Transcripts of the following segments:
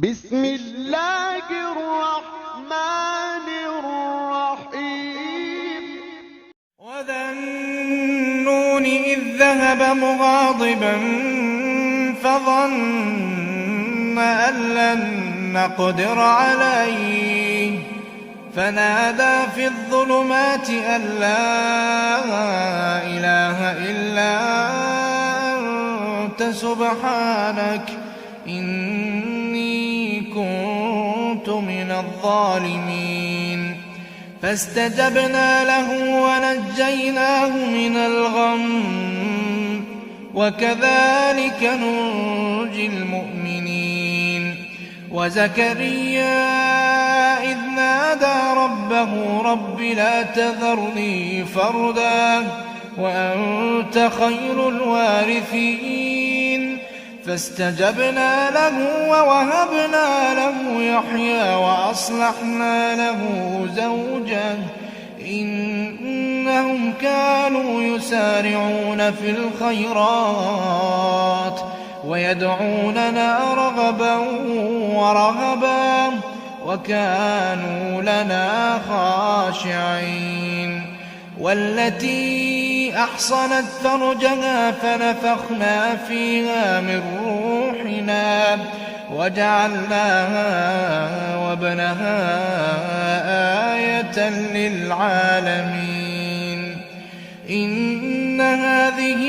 بسم الله الرحمن الرحيم. وذا النون إذ ذهب مغاضبا فظن أن لن نقدر عليه فنادى في الظلمات أن لا إله إلا أنت سبحانك إني كنت من الظالمين. فاستجبنا له ونجيناه من الغم وكذلك ننجي المؤمنين. وزكريا إذ نادى ربه رب لا تذرني فردا وأنت خير الوارثين. فاستجبنا له ووهبنا له يحيى وأصلحنا له زوجه إنهم كانوا يسارعون في الخيرات ويدعوننا رغبا ورهبا وكانوا لنا خاشعين. والتي أحصنت فرجها فنفخنا فيها من روحنا وجعلناها وابنها آية للعالمين. إن هذه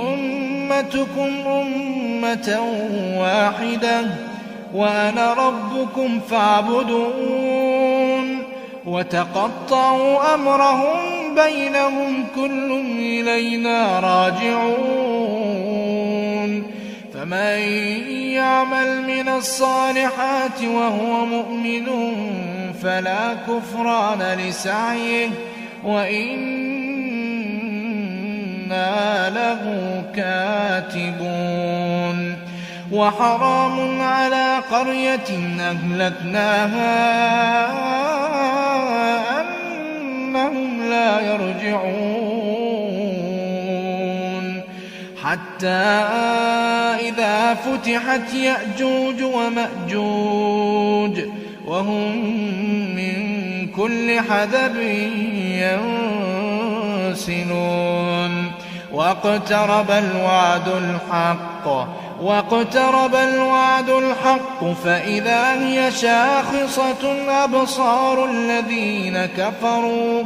أمتكم أمة واحدة وأنا ربكم فاعبدون. وتقطعوا أمرهم بينهم كل إلينا راجعون. فمن يعمل من الصالحات وهو مؤمن فلا كفران لسعيه وإنا له كاتبون. وحرام على قرية أهلكناها أنهم لا يرجعون حتى إذا فتحت يأجوج ومأجوج وهم من كل حدب ينسلون. واقترب الوعد الحق فإذا هي شاخصة أبصار الذين كفروا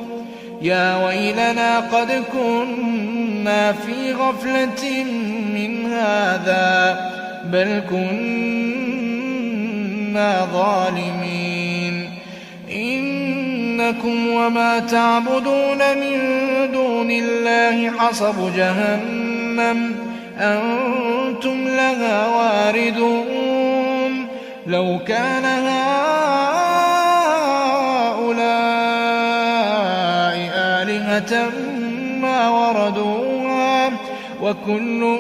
يا ويلنا قد كنا في غفلة من هذا بل كنا ظالمين. إنكم وما تعبدون من دون الله حصب جهنم أنتم لها واردون. لو كان هؤلاء آلهة ما وردوها وكل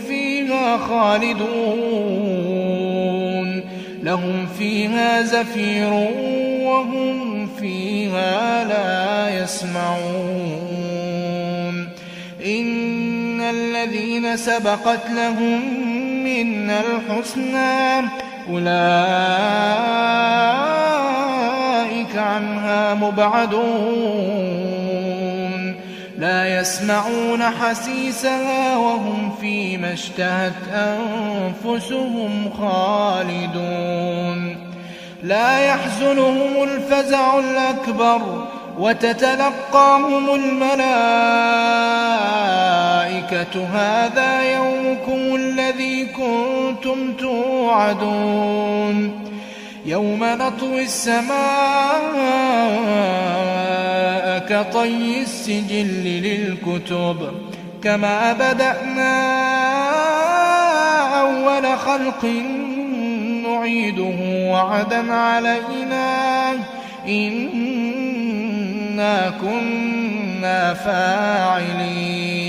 فيها خالدون. لهم فيها زفير وهم فيها لا يسمعون. إن الذين سبقت لهم منا الحسنى أولئك عنها مبعدون. لا يسمعون حسيسها وهم فيما اشتهت أنفسهم خالدون. لا يحزنهم الفزع الأكبر وتتلقاهم الملائكة هذا يومكم الذي كنتم توعدون. يوم نطوي السماء كطي السجل للكتب كما بدأنا أول خلق نعيده وعدا علينا إنا كنا فاعلين.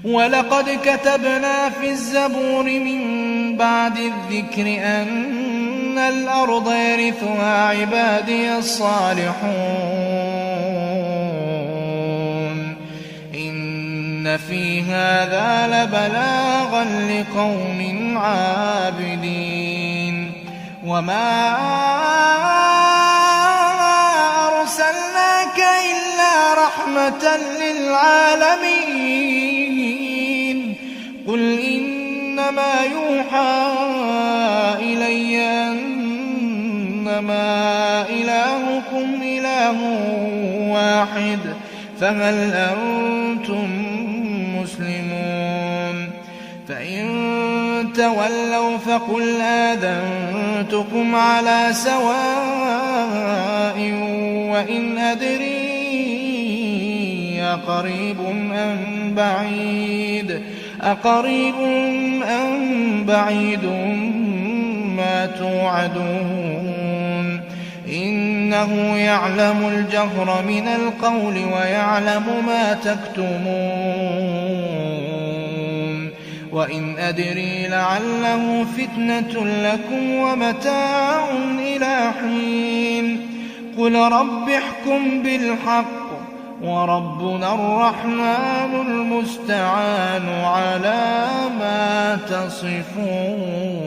ولقد كتبنا في الزبور من بعد الذكر أن الأرض يرثها عبادي الصالحون. إن إن في هذا لبلاغا لقوم عابدين وما أرسلناك إلا رحمة للعالمين قل إنما يوحى إلي أنما إلهكم إله واحد فهل أنتم مسلمون فإن تولوا فقل آذنتكم على سواء وإن أدري أقريب أم بعيد ما توعدون إنه يعلم الجهر من القول ويعلم ما تكتمون وإن أدري لعله فتنة لكم ومتاع إلى حين قل رب احكم بالحق وربنا الرحمن المستعان على ما تصفون